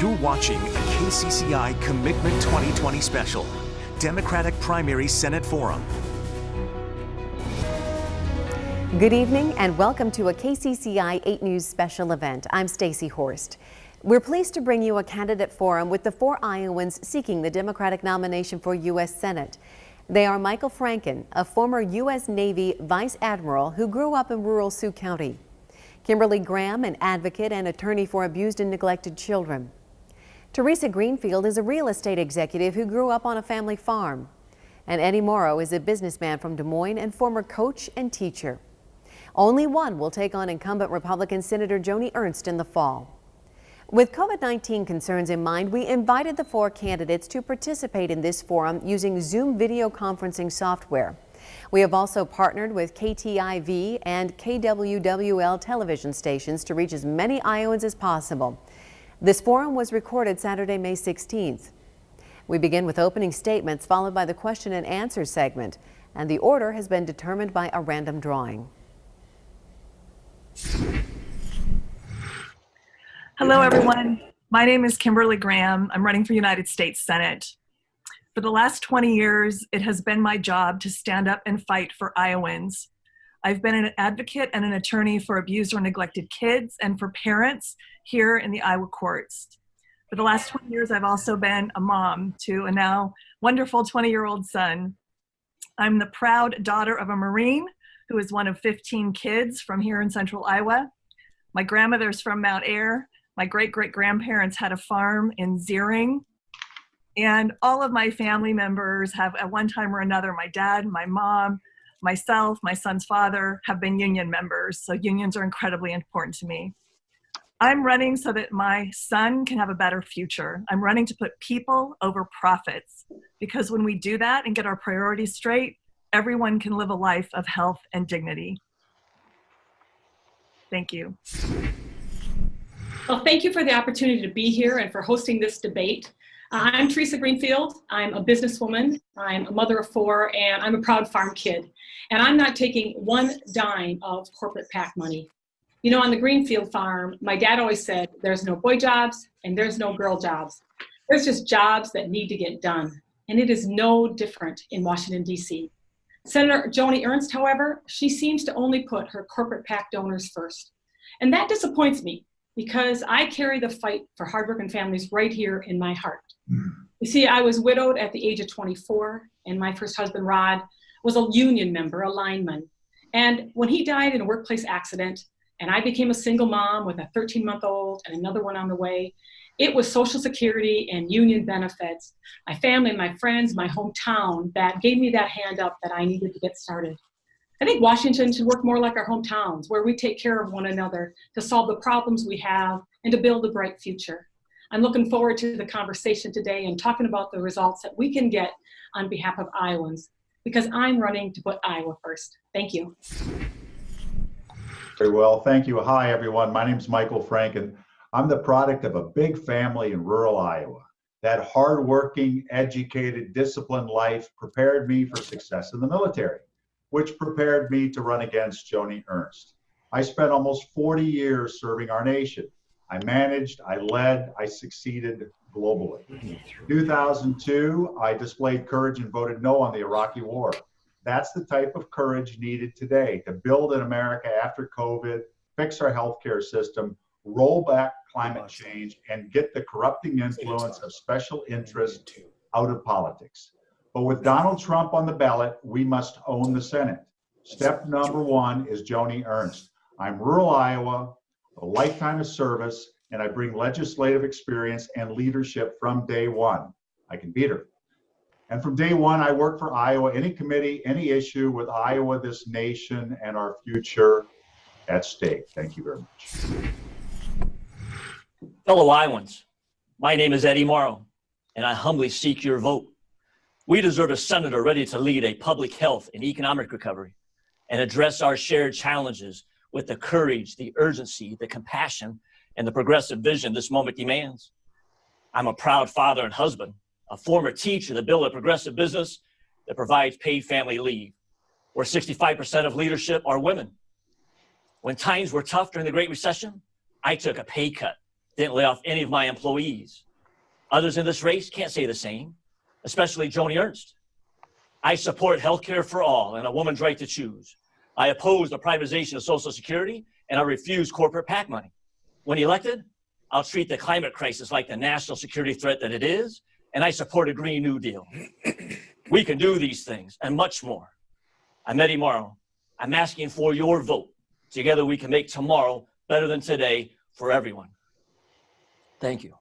You're watching a KCCI Commitment 2020 special, Democratic Primary Senate Forum. Good evening and welcome to a KCCI 8 News special event. I'm Stacey Horst. We're pleased to bring you a candidate forum with the 4 Iowans seeking the Democratic nomination for U.S. Senate. They are Michael Franken, a former U.S. Navy Vice Admiral who grew up in rural Sioux County. Kimberly Graham, an advocate and attorney for abused and neglected children. Teresa Greenfield is a real estate executive who grew up on a family farm. And Eddie Morrow is a businessman from Des Moines and former coach and teacher. Only one will take on incumbent Republican Senator Joni Ernst in the fall. With COVID-19 concerns in mind, we invited the 4 candidates to participate in this forum using Zoom video conferencing software. We have also partnered with KTIV and KWWL television stations to reach as many Iowans as possible. This forum was recorded Saturday, May 16th. We begin with opening statements followed by the question and answer segment, and the order has been determined by a random drawing. Hello, everyone. My name is Kimberly Graham. I'm running for United States Senate. For the last 20 years, it has been my job to stand up and fight for Iowans. I've been an advocate and an attorney for abused or neglected kids and for parents here in the Iowa courts. For the last 20 years, I've also been a mom to a now wonderful 20-year-old son. I'm the proud daughter of a Marine who is one of 15 kids from here in central Iowa. My grandmother's from Mount Ayr. My great-great-grandparents had a farm in Ziering. And all of my family members have, at one time or another, my dad, my mom, myself, my son's father, have been union members. So unions are incredibly important to me. I'm running so that my son can have a better future. I'm running to put people over profits, because when we do that and get our priorities straight, everyone can live a life of health and dignity. Thank you. Well, thank you for the opportunity to be here and for hosting this debate. I'm Teresa Greenfield. I'm a businesswoman. I'm a mother of 4, and I'm a proud farm kid. And I'm not taking one dime of corporate PAC money. You know, on the Greenfield farm, my dad always said, there's no boy jobs and there's no girl jobs. There's just jobs that need to get done. And it is no different in Washington, D.C. Senator Joni Ernst, however, she seems to only put her corporate PAC donors first. And that disappoints me, because I carry the fight for hardworking families right here in my heart. You see, I was widowed at the age of 24, and my first husband, Rod, was a union member, a lineman. And when he died in a workplace accident, and I became a single mom with a 13-month-old and another one on the way, it was Social Security and union benefits, my family, my friends, my hometown that gave me that hand up that I needed to get started. I think Washington should work more like our hometowns, where we take care of one another to solve the problems we have and to build a bright future. I'm looking forward to the conversation today and talking about the results that we can get on behalf of Iowans, because I'm running to put Iowa first. Thank you. Very well, thank you. Hi, everyone. My name is Michael Franken. I'm the product of a big family in rural Iowa. That hardworking, educated, disciplined life prepared me for success in the military, which prepared me to run against Joni Ernst. I spent almost 40 years serving our nation. I managed, I led, I succeeded globally. In 2002, I displayed courage and voted no on the Iraqi war. That's the type of courage needed today to build an America after COVID, fix our healthcare system, roll back climate change, and get the corrupting influence of special interests out of politics. But with Donald Trump on the ballot, we must own the Senate. Step number 1 is Joni Ernst. I'm rural Iowa, a lifetime of service, and I bring legislative experience and leadership from day one. I can beat her. And from day one, I work for Iowa, any committee, any issue with Iowa, this nation, and our future at stake. Thank you very much. Fellow Iowans, my name is Eddie Morrow, and I humbly seek your vote. We deserve a senator ready to lead a public health and economic recovery and address our shared challenges with the courage, the urgency, the compassion, and the progressive vision this moment demands. I'm a proud father and husband, a former teacher that built a progressive business that provides paid family leave, where 65% of leadership are women. When times were tough during the Great Recession, I took a pay cut didn't lay off any of my employees. Others in this race can't say the same, especially Joni Ernst. I support healthcare for all and a woman's right to choose. I oppose the privatization of Social Security, and I refuse corporate PAC money. When elected, I'll treat the climate crisis like the national security threat that it is, and I support a Green New Deal. We can do these things and much more. I'm Eddie Morrow. I'm asking for your vote. Together we can make tomorrow better than today for everyone. Thank you.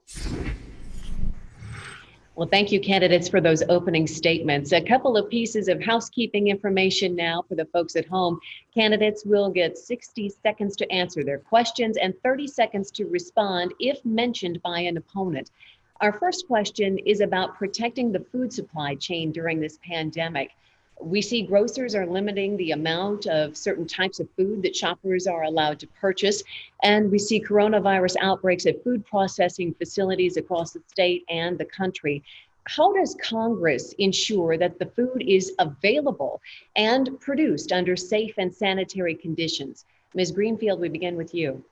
Well, thank you, candidates, for those opening statements. A couple of pieces of housekeeping information now for the folks at home. Candidates will get 60 seconds to answer their questions and 30 seconds to respond if mentioned by an opponent. Our first question is about protecting the food supply chain during this pandemic. We see grocers are limiting the amount of certain types of food that shoppers are allowed to purchase. And we see coronavirus outbreaks at food processing facilities across the state and the country. How does Congress ensure that the food is available and produced under safe and sanitary conditions? Ms. Greenfield, we begin with you.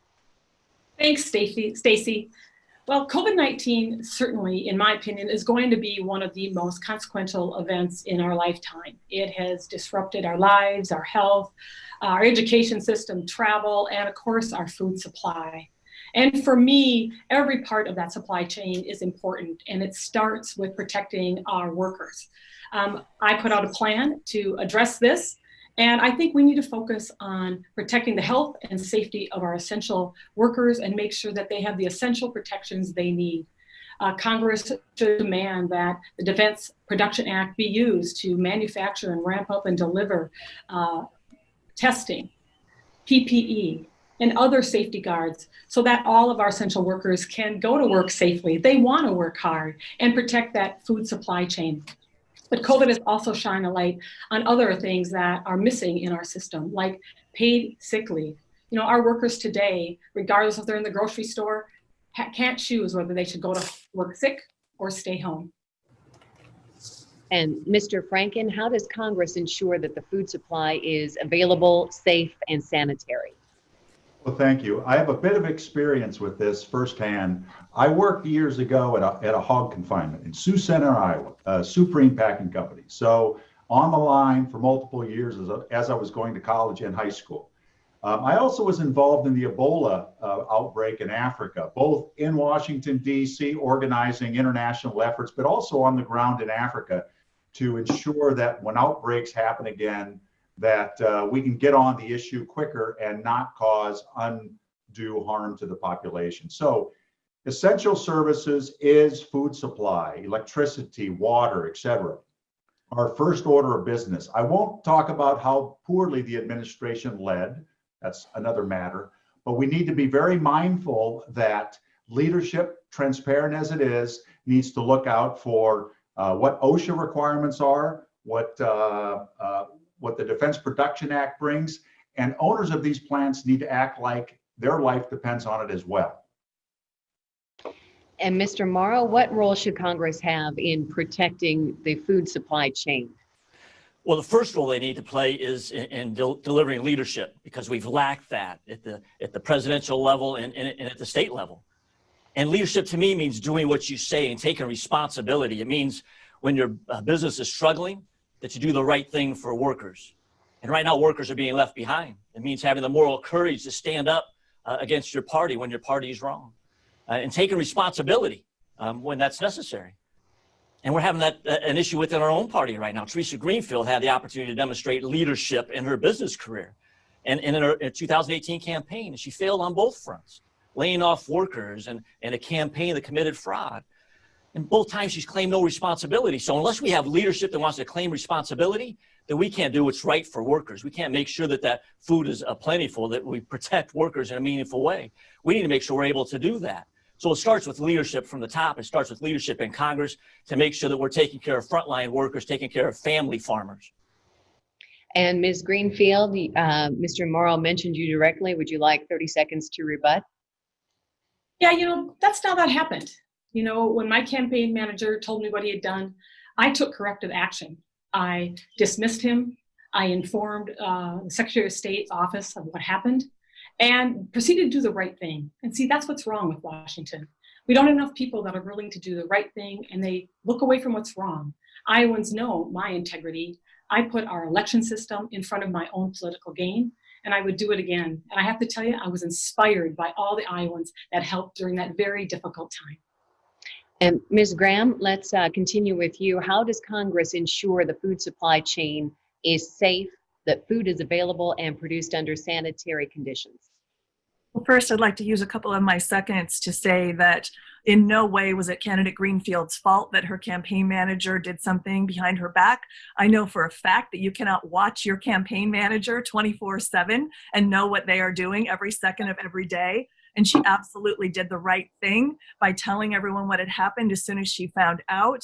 Thanks, Stacy. Well, COVID-19 certainly, in my opinion, is going to be one of the most consequential events in our lifetime. It has disrupted our lives, our health, our education system, travel, and of course, our food supply. And for me, every part of that supply chain is important, and it starts with protecting our workers. I put out a plan to address this. And I think we need to focus on protecting the health and safety of our essential workers and make sure that they have the essential protections they need. Congress should demand that the Defense Production Act be used to manufacture and ramp up and deliver testing, PPE, and other safety guards so that all of our essential workers can go to work safely. They want to work hard and protect that food supply chain. But COVID has also shined a light on other things that are missing in our system, like paid sick leave. You know, our workers today, regardless if they're in the grocery store, can't choose whether they should go to work sick or stay home. And Mr. Franken, how does Congress ensure that the food supply is available, safe, and sanitary? Well, thank you. I have a bit of experience with this firsthand. I worked years ago at a hog confinement in Sioux Center, Iowa, Supreme Packing Company. So on the line for multiple years as I was going to college and high school. I also was involved in the Ebola outbreak in Africa, both in Washington, D.C., organizing international efforts, but also on the ground in Africa to ensure that when outbreaks happen again, that we can get on the issue quicker and not cause undue harm to the population. So essential services is food supply, electricity, water, etc. Our first order of business. I won't talk about how poorly the administration led. That's another matter. But we need to be very mindful that leadership, transparent as it is, needs to look out for what OSHA requirements are, what the Defense Production Act brings, and owners of these plants need to act like their life depends on it as well. And Mr. Morrow, what role should Congress have in protecting the food supply chain? Well, the first role they need to play is in delivering leadership, because we've lacked that at the presidential level and at the state level. And leadership to me means doing what you say and taking responsibility. It means when your business is struggling, that you do the right thing for workers. And right now, workers are being left behind. It means having the moral courage to stand up against your party when your party is wrong, and taking responsibility when that's necessary. And we're having an issue within our own party right now. Teresa Greenfield had the opportunity to demonstrate leadership in her business career and in her 2018 campaign, and she failed on both fronts, laying off workers and a campaign that committed fraud. And both times she's claimed no responsibility. So unless we have leadership that wants to claim responsibility, then we can't do what's right for workers. We can't make sure that food is plentiful, that we protect workers in a meaningful way. We need to make sure we're able to do that. So it starts with leadership from the top. It starts with leadership in Congress to make sure that we're taking care of frontline workers, taking care of family farmers. And Ms. Greenfield, Mr. Morrow mentioned you directly. Would you like 30 seconds to rebut? Yeah, you know, that's not that happened. You know, when my campaign manager told me what he had done, I took corrective action. I dismissed him. I informed the Secretary of State's office of what happened. and proceeded to do the right thing. And see, that's what's wrong with Washington. We don't have enough people that are willing to do the right thing, and they look away from what's wrong. Iowans know my integrity. I put our election system in front of my own political gain, and I would do it again. And I have to tell you, I was inspired by all the Iowans that helped during that very difficult time. And Ms. Graham, let's continue with you. How does Congress ensure the food supply chain is safe, that food is available and produced under sanitary conditions? Well, first, I'd like to use a couple of my seconds to say that in no way was it candidate Greenfield's fault that her campaign manager did something behind her back. I know for a fact that you cannot watch your campaign manager 24/7 and know what they are doing every second of every day. And she absolutely did the right thing by telling everyone what had happened as soon as she found out.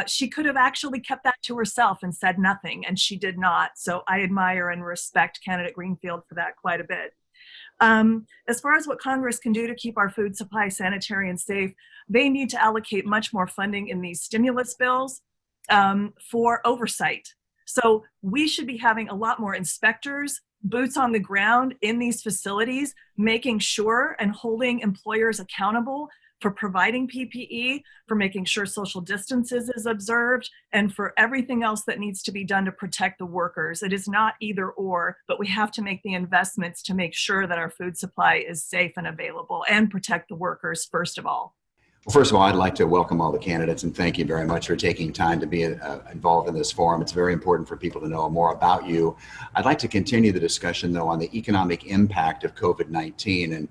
She could have actually kept that to herself and said nothing, and she did not. So I admire and respect candidate Greenfield for that quite a bit. As far as what Congress can do to keep our food supply sanitary and safe, they need to allocate much more funding in these stimulus bills for oversight. So we should be having a lot more inspectors, boots on the ground in these facilities, making sure and holding employers accountable for providing PPE, for making sure social distances is observed, and for everything else that needs to be done to protect the workers. It is not either or, but we have to make the investments to make sure that our food supply is safe and available and protect the workers first of all. Well, first of all, I'd like to welcome all the candidates and thank you very much for taking time to be involved in this forum. It's very important for people to know more about you. I'd like to continue the discussion, though, on the economic impact of COVID-19. And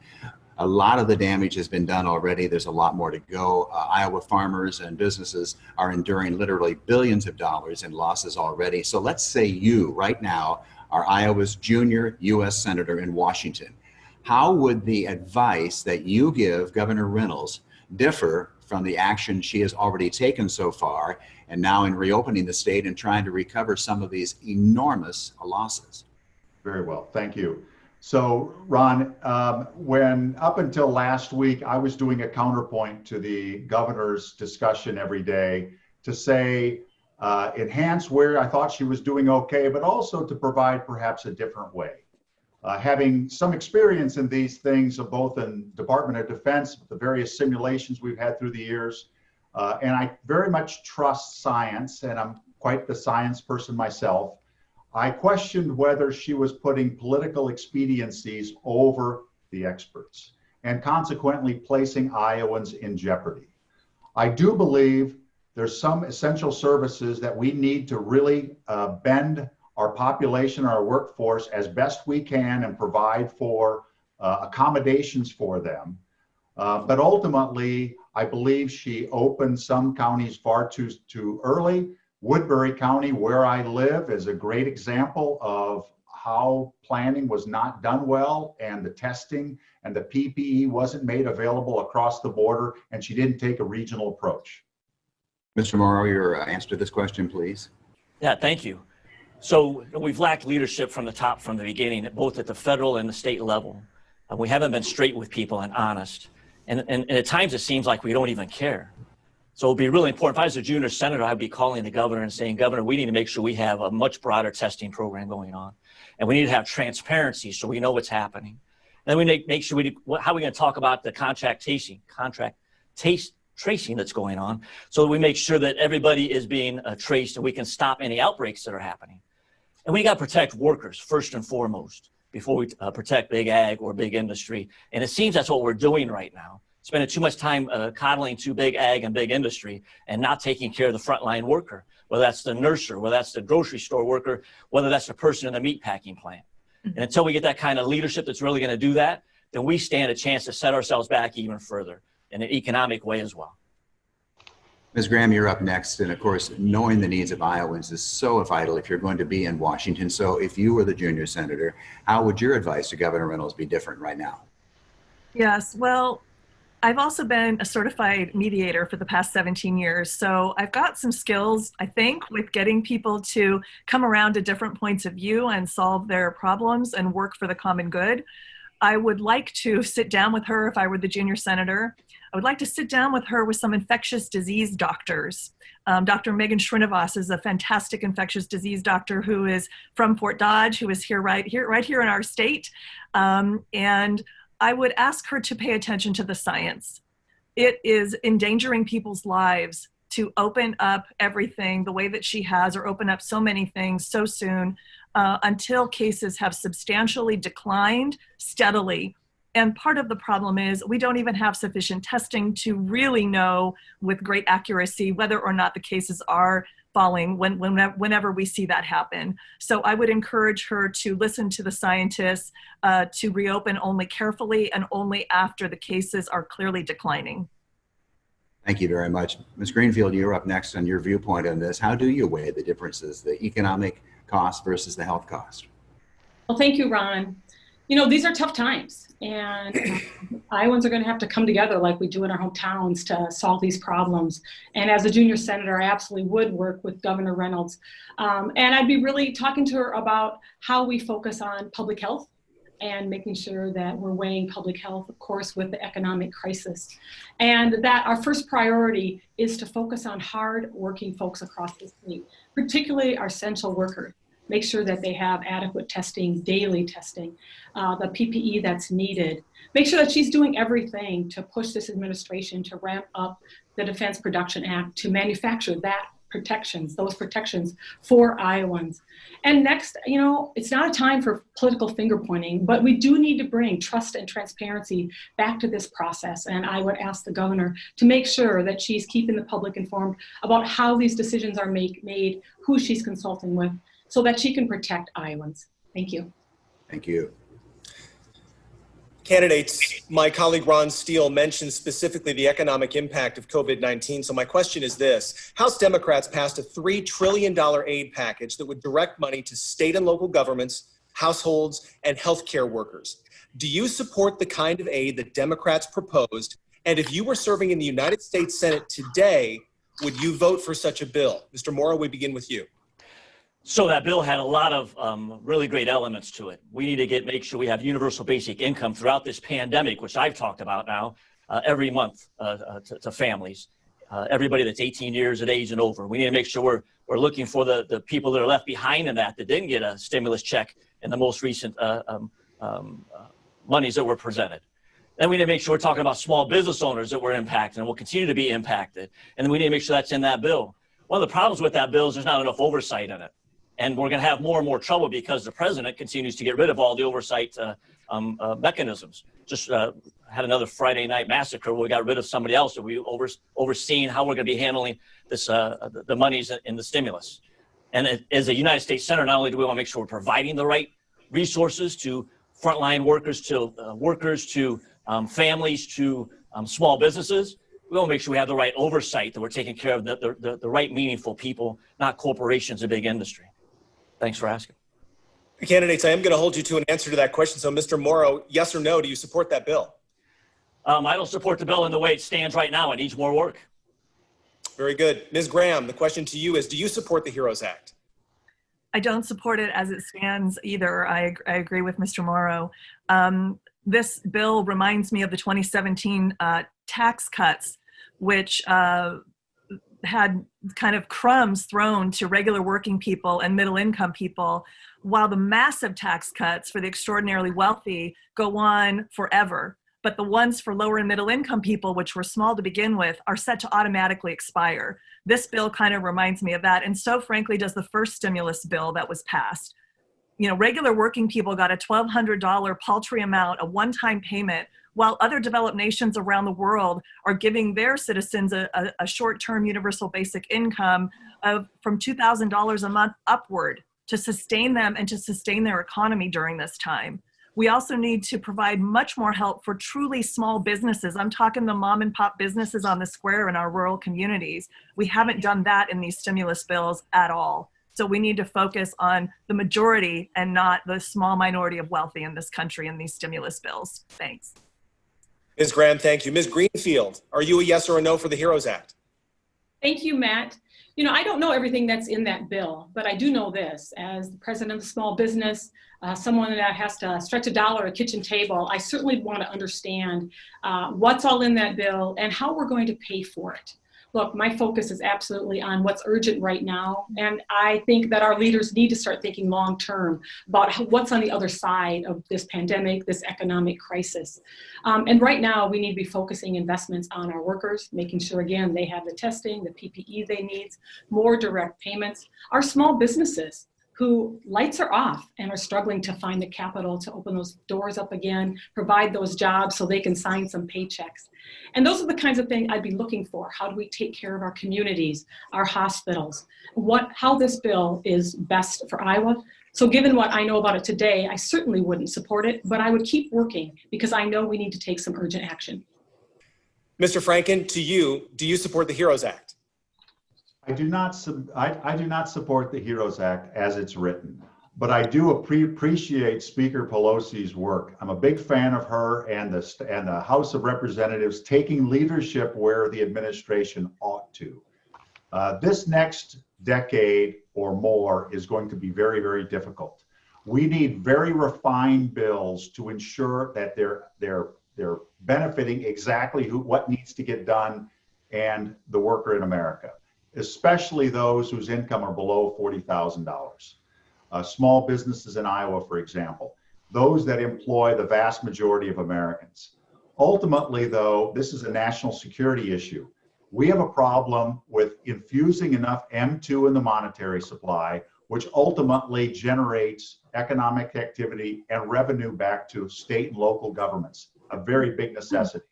a lot of the damage has been done already. There's a lot more to go. Iowa farmers and businesses are enduring literally billions of dollars in losses already. So let's say you, right now, are Iowa's junior U.S. Senator in Washington. How would the advice that you give Governor Reynolds differ from the action she has already taken so far, and now in reopening the state and trying to recover some of these enormous losses? Very well, thank you. So, Ron, when up until last week, I was doing a counterpoint to the governor's discussion every day to say, enhance where I thought she was doing okay, but also to provide perhaps a different way. Having some experience in these things, both in Department of Defense, the various simulations we've had through the years, and I very much trust science, and I'm quite the science person myself. I questioned whether she was putting political expediencies over the experts and consequently placing Iowans in jeopardy. I do believe there's some essential services that we need to really bend our population, our workforce as best we can and provide for accommodations for them. But ultimately, I believe she opened some counties far too early. Woodbury County, where I live, is a great example of how planning was not done well, and the testing and the PPE wasn't made available across the border, and she didn't take a regional approach. Mr. Morrow, your answer to this question, please. Yeah, thank you. So we've lacked leadership from the top, from the beginning, both at the federal and the state level. We haven't been straight with people and honest. And at times it seems like we don't even care. So it'd be really important. If I was a junior senator, I'd be calling the governor and saying, Governor, we need to make sure we have a much broader testing program going on. And we need to have transparency so we know what's happening. And then we make sure how are we going to talk about the contract tracing that's going on, so that we make sure that everybody is being traced and we can stop any outbreaks that are happening. And we got to protect workers first and foremost before we protect big ag or big industry. And it seems that's what we're doing right now. Spending too much time coddling to big ag and big industry and not taking care of the frontline worker, whether that's the nurser, whether that's the grocery store worker, whether that's the person in the meat packing plant. And until we get that kind of leadership that's really going to do that, then we stand a chance to set ourselves back even further in an economic way as well. Ms. Graham, you're up next. And of course, knowing the needs of Iowans is so vital if you're going to be in Washington. So if you were the junior senator, how would your advice to Governor Reynolds be different right now? Yes, well, I've also been a certified mediator for the past 17 years. So I've got some skills, I think, with getting people to come around to different points of view and solve their problems and work for the common good. I would like to sit down with her if I were the junior senator, I would like to sit down with her with some infectious disease doctors. Dr. Megan Srinivas is a fantastic infectious disease doctor who is from Fort Dodge, who is right here in our state. And I would ask her to pay attention to the science. It is endangering people's lives to open up everything the way that she has, or open up so many things so soon until cases have substantially declined steadily. And part of the problem is we don't even have sufficient testing to really know with great accuracy whether or not the cases are falling whenever we see that happen. So I would encourage her to listen to the scientists, to reopen only carefully and only after the cases are clearly declining. Thank you very much. Ms. Greenfield, you're up next on your viewpoint on this. How do you weigh the differences, the economic cost versus the health cost? Well, thank you, Ron. You know, these are tough times, and Iowans are going to have to come together like we do in our hometowns to solve these problems. And as a junior senator, I absolutely would work with Governor Reynolds. And I'd be really talking to her about how we focus on public health and making sure that we're weighing public health, of course, with the economic crisis. And that our first priority is to focus on hard-working folks across the state, particularly our essential workers. Make sure that they have adequate testing, daily testing, the PPE that's needed. Make sure that she's doing everything to push this administration to ramp up the Defense Production Act to manufacture those protections for Iowans. And next, you know, it's not a time for political finger pointing, but we do need to bring trust and transparency back to this process. And I would ask the governor to make sure that she's keeping the public informed about how these decisions are made, who she's consulting with, so that she can protect Iowans. Thank you. Thank you. Candidates, my colleague Ron Steele mentioned specifically the economic impact of COVID-19. So my question is this: House Democrats passed a $3 trillion aid package that would direct money to state and local governments, households, and healthcare workers. Do you support the kind of aid that Democrats proposed? And if you were serving in the United States Senate today, would you vote for such a bill? Mr. Morrow, we begin with you. So that bill had a lot of really great elements to it. We need to make sure we have universal basic income throughout this pandemic, which I've talked about now every month to families, everybody that's 18 years of age and over. We need to make sure we're looking for the people that are left behind in that didn't get a stimulus check in the most recent monies that were presented. Then we need to make sure we're talking about small business owners that were impacted and will continue to be impacted. And then we need to make sure that's in that bill. One of the problems with that bill is there's not enough oversight in it. And we're going to have more and more trouble because the president continues to get rid of all the oversight mechanisms. Just had another Friday night massacre where we got rid of somebody else that we overseeing how we're going to be handling this the monies in the stimulus. And as a United States Senator, not only do we want to make sure we're providing the right resources to frontline workers, to families, to small businesses, we want to make sure we have the right oversight, that we're taking care of the right meaningful people, not corporations and big industry. Thanks for asking. Candidates, I am going to hold you to an answer to that question. So, Mr. Morrow, yes or no, do you support that bill? I don't support the bill in the way it stands right now. It needs more work. Very good. Ms. Graham, the question to you is, do you support the HEROES Act? I don't support it as it stands either. I agree with Mr. Morrow. This bill reminds me of the 2017 tax cuts, which had kind of crumbs thrown to regular working people and middle income people, while the massive tax cuts for the extraordinarily wealthy go on forever. But the ones for lower and middle income people, which were small to begin with, are set to automatically expire. This bill kind of reminds me of that. And so frankly does the first stimulus bill that was passed. You know, regular working people got a $1,200 paltry amount, a one-time payment, while other developed nations around the world are giving their citizens a short-term universal basic income of from $2,000 a month upward to sustain them and to sustain their economy during this time. We also need to provide much more help for truly small businesses. I'm talking the mom and pop businesses on the square in our rural communities. We haven't done that in these stimulus bills at all. So we need to focus on the majority and not the small minority of wealthy in this country in these stimulus bills. Thanks. Ms. Graham, thank you. Ms. Greenfield, are you a yes or a no for the HEROES Act? Thank you, Matt. I don't know everything that's in that bill, but I do know this. As the president of a small business, someone that has to stretch a dollar at a kitchen table, I certainly want to understand what's all in that bill and how we're going to pay for it. Look, my focus is absolutely on what's urgent right now, and I think that our leaders need to start thinking long term about what's on the other side of this pandemic, this economic crisis. And right now, we need to be focusing investments on our workers, making sure, again, they have the testing, the PPE they need, more direct payments. Our small businesses who lights are off and are struggling to find the capital to open those doors up again, provide those jobs so they can sign some paychecks. And those are the kinds of things I'd be looking for. How do we take care of our communities, our hospitals? How this bill is best for Iowa. So given what I know about it today, I certainly wouldn't support it, but I would keep working because I know we need to take some urgent action. Mr. Franken, to you, do you support the HEROES Act? I do not support the HEROES Act as it's written, but I do appreciate Speaker Pelosi's work. I'm a big fan of her and the House of Representatives taking leadership where the administration ought to. This next decade or more is going to be very, very difficult. We need very refined bills to ensure that they're benefiting exactly what needs to get done and the worker in America, especially those whose income are below $40,000. Small businesses in Iowa, for example, those that employ the vast majority of Americans. Ultimately, though, this is a national security issue. We have a problem with infusing enough M2 in the monetary supply, which ultimately generates economic activity and revenue back to state and local governments, a very big necessity.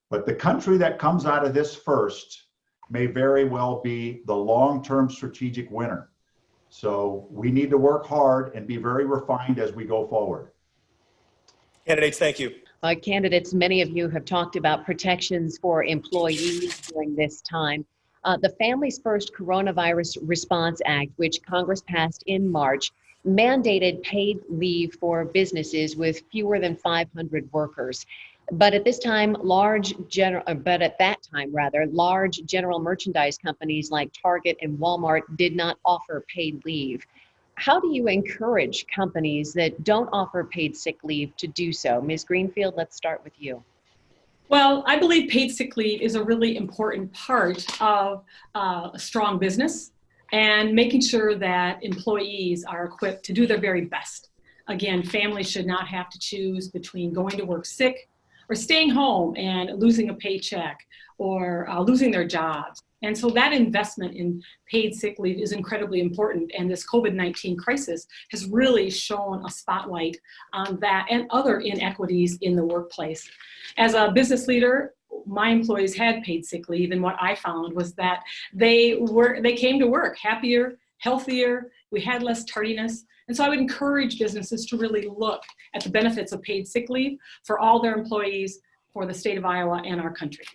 But the country that comes out of this first may very well be the long-term strategic winner. So we need to work hard and be very refined as we go forward. Candidates, thank you. Candidates, many of you have talked about protections for employees during this time. The Families First Coronavirus Response Act, which Congress passed in March, mandated paid leave for businesses with fewer than 500 workers. But at that time, large general merchandise companies like Target and Walmart did not offer paid leave. How do you encourage companies that don't offer paid sick leave to do so? Ms. Greenfield, let's start with you. Well, I believe paid sick leave is a really important part of a strong business and making sure that employees are equipped to do their very best. Again, families should not have to choose between going to work sick or staying home and losing a paycheck or losing their jobs. And so that investment in paid sick leave is incredibly important. And this COVID-19 crisis has really shown a spotlight on that and other inequities in the workplace. As a business leader, my employees had paid sick leave, and what I found was that they came to work happier, healthier, we had less tardiness. And so I would encourage businesses to really look at the benefits of paid sick leave for all their employees, for the state of Iowa and our country.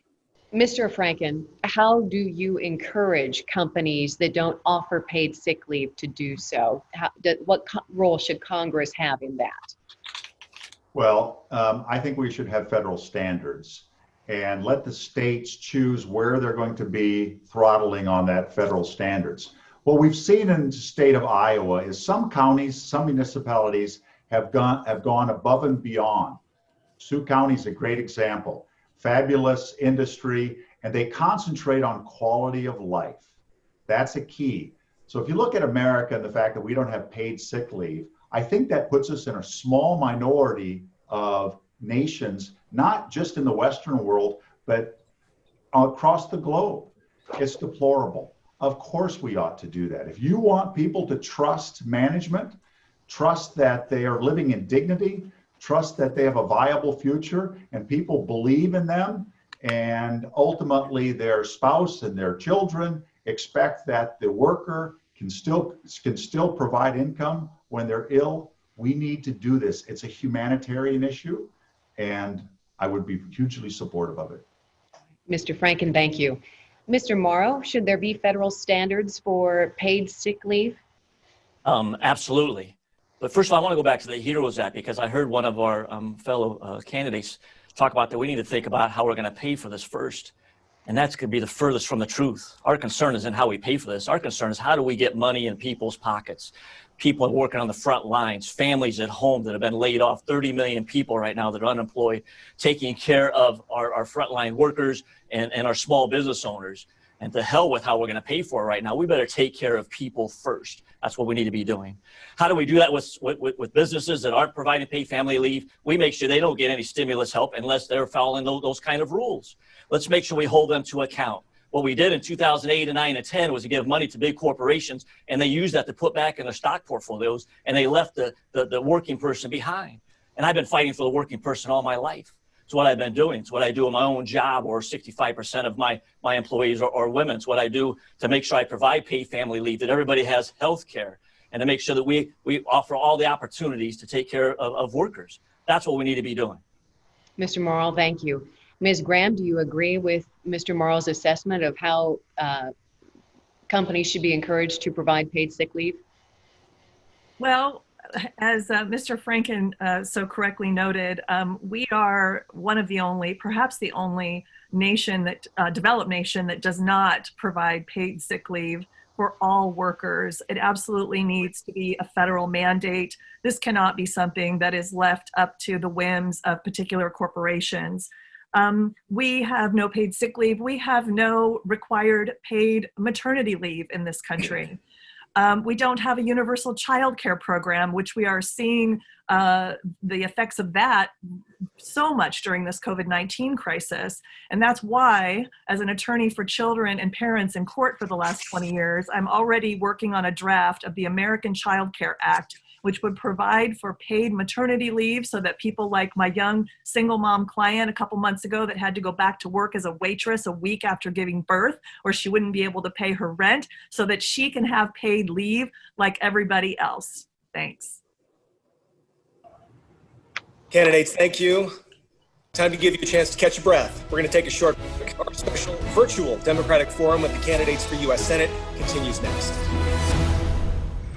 Mr. Franken, how do you encourage companies that don't offer paid sick leave to do so? What role should Congress have in that? Well, I think we should have federal standards and let the states choose where they're going to be throttling on that federal standards. What we've seen in the state of Iowa is some counties, some municipalities have gone above and beyond. Sioux County is a great example. Fabulous industry, and they concentrate on quality of life. That's a key. So if you look at America and the fact that we don't have paid sick leave, I think that puts us in a small minority of nations, not just in the Western world, but across the globe. It's deplorable. Of course we ought to do that. If you want people to trust management, trust that they are living in dignity, trust that they have a viable future, and people believe in them, and ultimately their spouse and their children expect that the worker can still provide income when they're ill, we need to do this. It's a humanitarian issue, and I would be hugely supportive of it. Mr. Franken, thank you. Mr. Morrow, should there be federal standards for paid sick leave? Absolutely. But first of all, I want to go back to the HEROES Act because I heard one of our fellow candidates talk about that we need to think about how we're going to pay for this first. And that's going to be the furthest from the truth. Our concern isn't how we pay for this. Our concern is how do we get money in people's pockets? People working on the front lines, families at home that have been laid off, 30 million people right now that are unemployed, taking care of our frontline workers and our small business owners. And to hell with how we're going to pay for it right now. We better take care of people first. That's what we need to be doing. How do we do that with businesses that aren't providing paid family leave? We make sure they don't get any stimulus help unless they're following those kind of rules. Let's make sure we hold them to account. What we did in 2008 and 9 and 10 was to give money to big corporations, and they used that to put back in their stock portfolios, and they left the working person behind. And I've been fighting for the working person all my life. It's what I've been doing. It's what I do in my own job, or 65% of my employees are women. It's what I do to make sure I provide paid family leave, that everybody has health care, and to make sure that we offer all the opportunities to take care of workers. That's what we need to be doing. Mr. Morrill, thank you. Ms. Graham, do you agree with Mr. Morrill's assessment of how companies should be encouraged to provide paid sick leave? Well, as Mr. Franken so correctly noted, we are one of the only, perhaps the only nation that, developed nation that does not provide paid sick leave for all workers. It absolutely needs to be a federal mandate. This cannot be something that is left up to the whims of particular corporations. We have no paid sick leave. We have no required paid maternity leave in this country. We don't have a universal child care program, which we are seeing the effects of that so much during this COVID-19 crisis. And that's why, as an attorney for children and parents in court for the last 20 years, I'm already working on a draft of the American Child Care Act, which would provide for paid maternity leave so that people like my young single mom client a couple months ago that had to go back to work as a waitress a week after giving birth, or she wouldn't be able to pay her rent, so that she can have paid leave like everybody else. Thanks. Candidates, thank you. Time to give you a chance to catch your breath. We're going to take a short break. Our special virtual Democratic Forum with the candidates for U.S. Senate continues next.